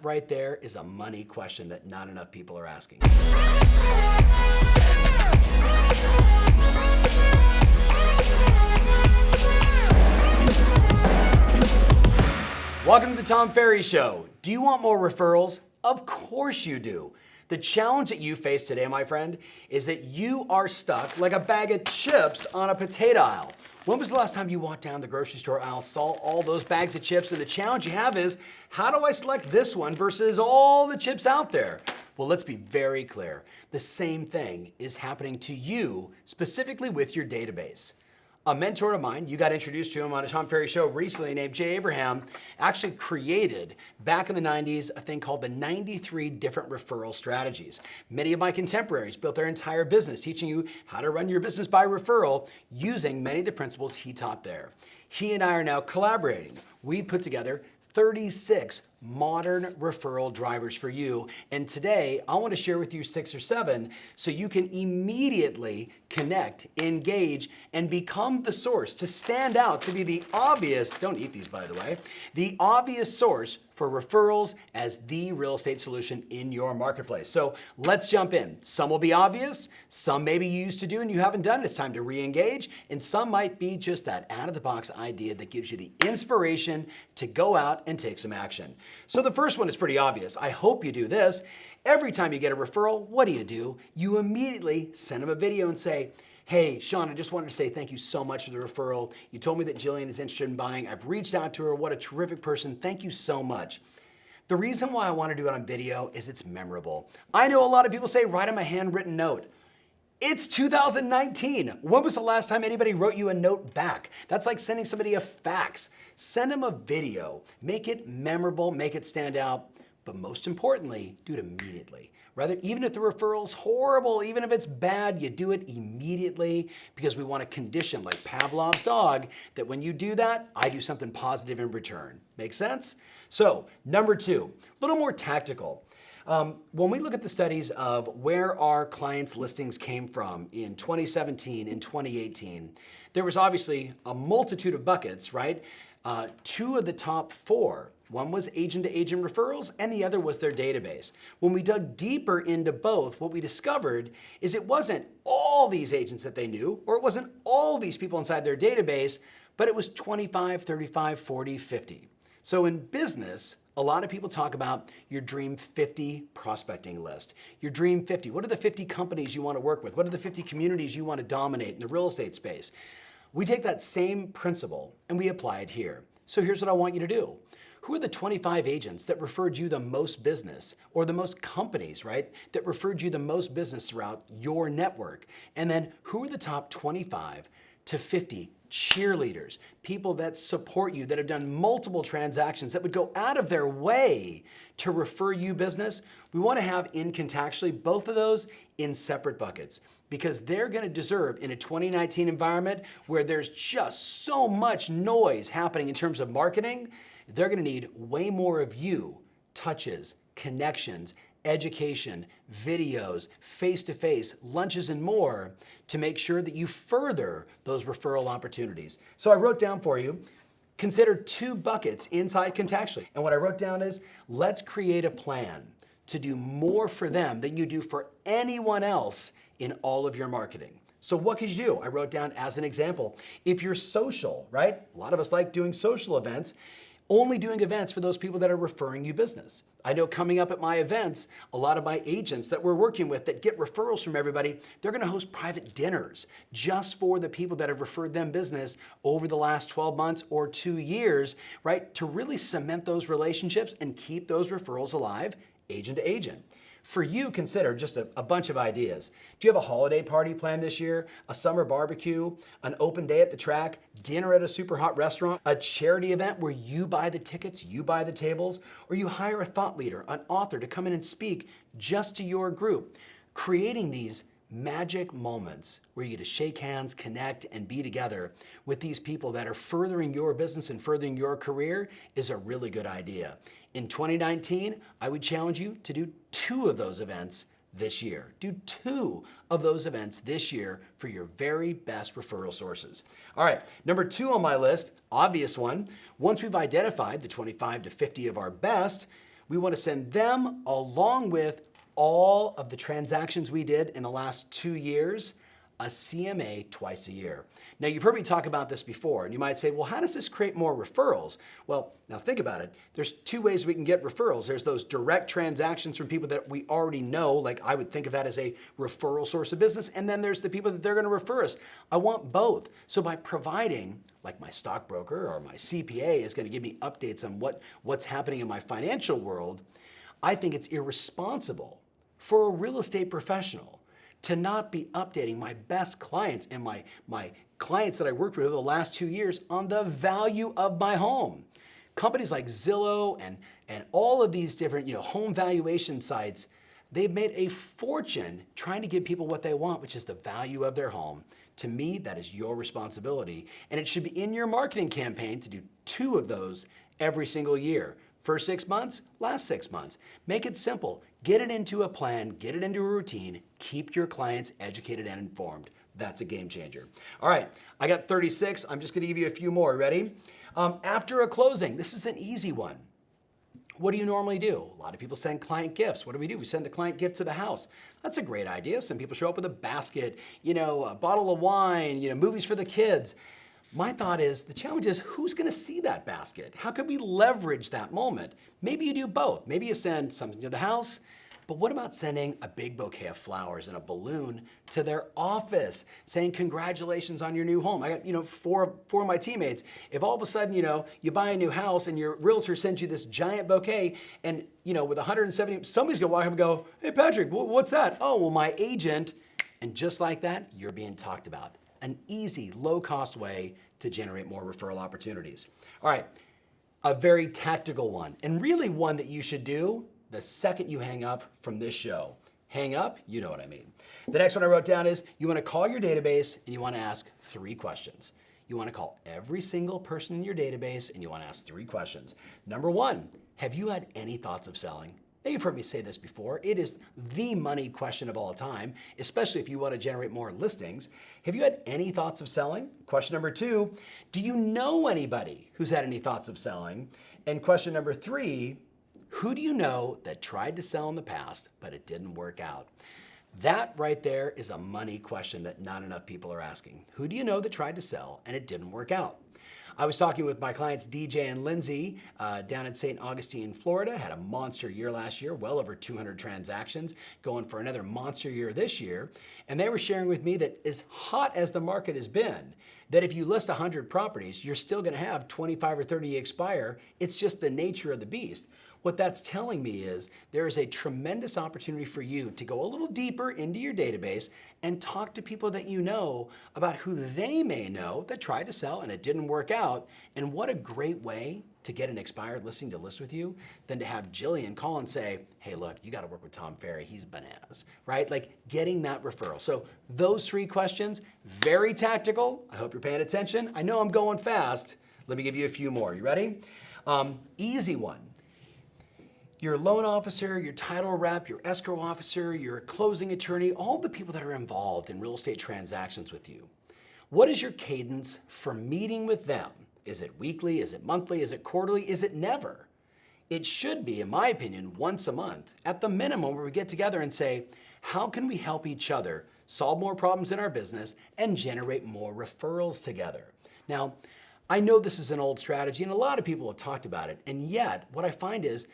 That right there is a money question that not enough people are asking. Welcome to the Tom Ferry Show. Do you want more referrals? Of course you do. The challenge that you face today, my friend, is that you are stuck like a bag of chips on a potato aisle. When was the last time you walked down the grocery store aisle, saw all those bags of chips, and the challenge you have is, how do I select this one versus all the chips out there? Well, let's be very clear. The same thing is happening to you, specifically with your database. A mentor of mine, you got introduced to him on a Tom Ferry show recently, named Jay Abraham, actually created back in the 90s a thing called the 93 different referral strategies. Many of my contemporaries built their entire business teaching you how to run your business by referral using many of the principles he taught there. He and I are now collaborating. We put together 36 modern referral drivers for you. And today, I want to share with you 6 or 7 so you can immediately connect, engage, and become the source, to stand out, to be the obvious, don't eat these by the way, the obvious source for referrals as the real estate solution in your marketplace. So let's jump in. Some will be obvious, some maybe you used to do and you haven't done it. It's time to re-engage, and some might be just that out-of-the-box idea that gives you the inspiration to go out and take some action. So the first one is pretty obvious. I hope you do this. Every time you get a referral, what do? You immediately send them a video and say, hey, Sean, I just wanted to say thank you so much for the referral. You told me that Jillian is interested in buying. I've reached out to her. What a terrific person. Thank you so much. The reason why I want to do it on video is it's memorable. I know a lot of people say, write them a handwritten note. It's 2019. When was the last time anybody wrote you a note back? That's like sending somebody a fax. Send them a video. Make it memorable, make it stand out, but most importantly, do it immediately. Rather, even if the referral's horrible, even if it's bad, you do it immediately, because we want to condition, like Pavlov's dog, that when you do that, I do something positive in return. Make sense? So, number 2, a little more tactical. When we look at the studies of where our clients' listings came from in 2017 and 2018, there was obviously a multitude of buckets, right? 2 of the top 4. One was agent-to-agent referrals, and the other was their database. When we dug deeper into both, what we discovered is it wasn't all these agents that they knew, or it wasn't all these people inside their database, but it was 25, 35, 40, 50. So in business, a lot of people talk about your dream 50 prospecting list. Your dream 50. What are the 50 companies you want to work with? What are the 50 communities you want to dominate in the real estate space? We take that same principle and we apply it here. So here's what I want you to do. Who are the 25 agents that referred you the most business, or the most companies, right, that referred you the most business throughout your network? And then who are the top 25 to 50 cheerleaders, people that support you, that have done multiple transactions, that would go out of their way to refer you business? We want to have in contextually both of those in separate buckets, because they're going to deserve, in a 2019 environment where there's just so much noise happening in terms of marketing, they're going to need way more of you, touches, connections, education, videos, face-to-face, lunches, and more to make sure that you further those referral opportunities. So I wrote down for you, consider 2 buckets inside contextually. And what I wrote down is, let's create a plan to do more for them than you do for anyone else in all of your marketing. So what could you do? I wrote down as an example, if you're social, right? A lot of us like doing social events. Only doing events for those people that are referring you business. I know coming up at my events, a lot of my agents that we're working with that get referrals from everybody, they're gonna host private dinners just for the people that have referred them business over the last 12 months or 2 years, right? To really cement those relationships and keep those referrals alive, agent to agent. For you, consider just a bunch of ideas. Do you have a holiday party planned this year? A summer barbecue? An open day at the track? Dinner at a super hot restaurant? A charity event where you buy the tickets, you buy the tables? Or you hire a thought leader, an author to come in and speak just to your group? Creating these magic moments where you get to shake hands, connect, and be together with these people that are furthering your business and furthering your career is a really good idea. In 2019, I would challenge you to do 2 of those events this year. Do 2 of those events this year for your very best referral sources. All right, number 2 on my list, obvious one. Once we've identified the 25 to 50 of our best, We want to send them along with all of the transactions we did in the last 2 years, a CMA twice a year. Now, you've heard me talk about this before, and you might say, well, how does this create more referrals? Well, now think about it. There's 2 ways we can get referrals. There's those direct transactions from people that we already know, like I would think of that as a referral source of business, and then there's the people that they're going to refer us. I want both. So by providing, like my stockbroker or my CPA is going to give me updates on what's happening in my financial world, I think it's irresponsible for a real estate professional to not be updating my best clients and my clients that I worked with over the last 2 years on the value of my home. Companies like Zillow and all of these different home valuation sites, they've made a fortune trying to give people what they want, which is the value of their home. To me, that is your responsibility, and it should be in your marketing campaign to do 2 of those every single year. First 6 months, last 6 months. Make it simple. Get it into a plan, get it into a routine, keep your clients educated and informed. That's a game changer. All right, I got 36. I'm just gonna give you a few more. Ready? After a closing, this is an easy one. What do you normally do? A lot of people send client gifts. What do? We send the client gift to the house. That's a great idea. Some people show up with a basket, a bottle of wine, movies for the kids. My thought is, the challenge is, who's gonna see that basket? How can we leverage that moment? Maybe you do both. Maybe you send something to the house, but what about sending a big bouquet of flowers and a balloon to their office, saying congratulations on your new home? I got, four of my teammates. If all of a sudden, you buy a new house and your realtor sends you this giant bouquet and, with 170, somebody's gonna walk up and go, hey Patrick, what's that? Oh, well, my agent. And just like that, you're being talked about. An easy, low-cost way to generate more referral opportunities. All right, a very tactical one, and really one that you should do the second you hang up from this show. Hang up, you know what I mean. The next one I wrote down is, you wanna call your database and you wanna ask 3 questions. You wanna call every single person in your database and you wanna ask 3 questions. Number 1, have you had any thoughts of selling? Now, you've heard me say this before. It is the money question of all time, especially if you want to generate more listings. Have you had any thoughts of selling? Question number 2, do you know anybody who's had any thoughts of selling? And question number 3, who do you know that tried to sell in the past, but it didn't work out? That right there is a money question that not enough people are asking. Who do you know that tried to sell and it didn't work out? I was talking with my clients DJ and Lindsay down in St. Augustine, Florida. Had a monster year last year, well over 200 transactions, going for another monster year this year. And they were sharing with me that as hot as the market has been, that if you list 100 properties, you're still gonna have 25 or 30 expire. It's just the nature of the beast. What that's telling me is there is a tremendous opportunity for you to go a little deeper into your database and talk to people that you know about who they may know that tried to sell and it didn't work out. And what a great way to get an expired listing to list with you than to have Jillian call and say, hey, look, you gotta work with Tom Ferry, he's bananas, right? Like getting that referral. So those 3 questions, very tactical. I hope you're paying attention. I know I'm going fast. Let me give you a few more. You ready? Easy one. Your loan officer, your title rep, your escrow officer, your closing attorney, all the people that are involved in real estate transactions with you. What is your cadence for meeting with them? Is it weekly? Is it monthly? Is it quarterly? Is it never? It should be, in my opinion, once a month, at the minimum, where we get together and say, how can we help each other solve more problems in our business and generate more referrals together? Now, I know this is an old strategy and a lot of people have talked about it, and yet what I find is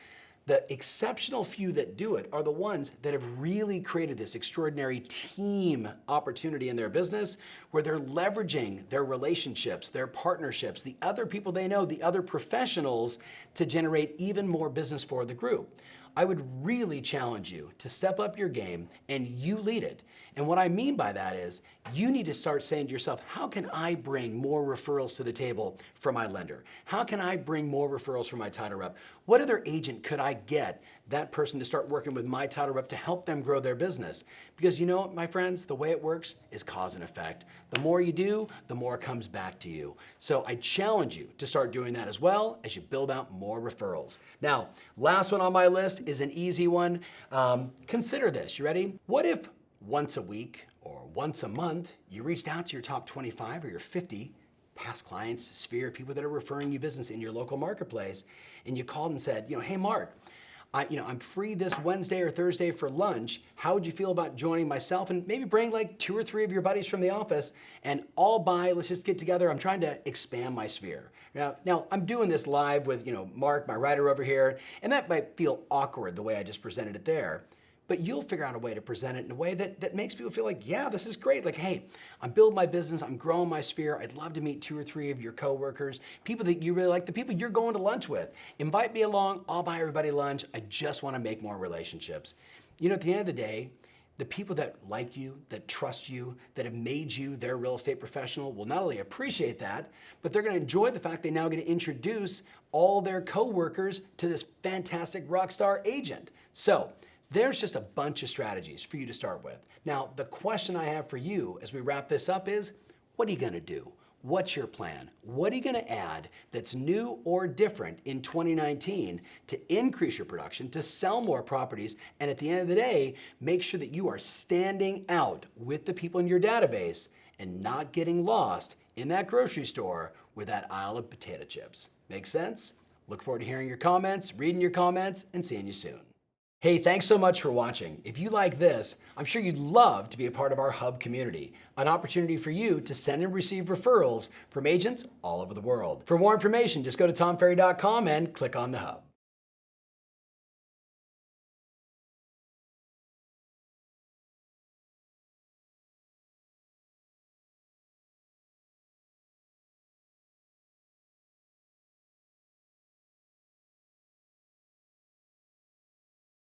the exceptional few that do it are the ones that have really created this extraordinary team opportunity in their business where they're leveraging their relationships, their partnerships, the other people they know, the other professionals to generate even more business for the group. I would really challenge you to step up your game and you lead it. And what I mean by that is you need to start saying to yourself, how can I bring more referrals to the table for my lender? How can I bring more referrals for my title rep? What other agent could I get that person to start working with my title rep to help them grow their business? Because you know, my friends, the way it works is cause and effect. The more you do, the more it comes back to you. So I challenge you to start doing that as well as you build out more referrals. Now, last one on my list is an easy one. Consider this, you ready? What if once a week or once a month, you reached out to your top 25 or your 50 past clients, sphere, people that are referring you business in your local marketplace, and you called and said, hey Mark, I'm free this Wednesday or Thursday for lunch. How would you feel about joining myself and maybe bring like 2 or 3 of your buddies from the office and all buy, let's just get together. I'm trying to expand my sphere. Now I'm doing this live with, Mark, my writer over here, and that might feel awkward the way I just presented it there. But you'll figure out a way to present it in a way that makes people feel like, yeah, this is great. Like, hey, I'm building my business, I'm growing my sphere. I'd love to meet 2 or 3 of your coworkers, people that you really like, the people you're going to lunch with. Invite me along, I'll buy everybody lunch. I just want to make more relationships. At the end of the day, the people that like you, that trust you, that have made you their real estate professional will not only appreciate that, but they're going to enjoy the fact they now get to introduce all their coworkers to this fantastic rock star agent. So, there's just a bunch of strategies for you to start with. Now, the question I have for you as we wrap this up is, what are you gonna do? What's your plan? What are you gonna add that's new or different in 2019 to increase your production, to sell more properties, and at the end of the day, make sure that you are standing out with the people in your database and not getting lost in that grocery store with that aisle of potato chips. Make sense? Look forward to hearing your comments, reading your comments, and seeing you soon. Hey, thanks so much for watching. If you like this, I'm sure you'd love to be a part of our Hub community, an opportunity for you to send and receive referrals from agents all over the world. For more information, just go to tomferry.com and click on the Hub.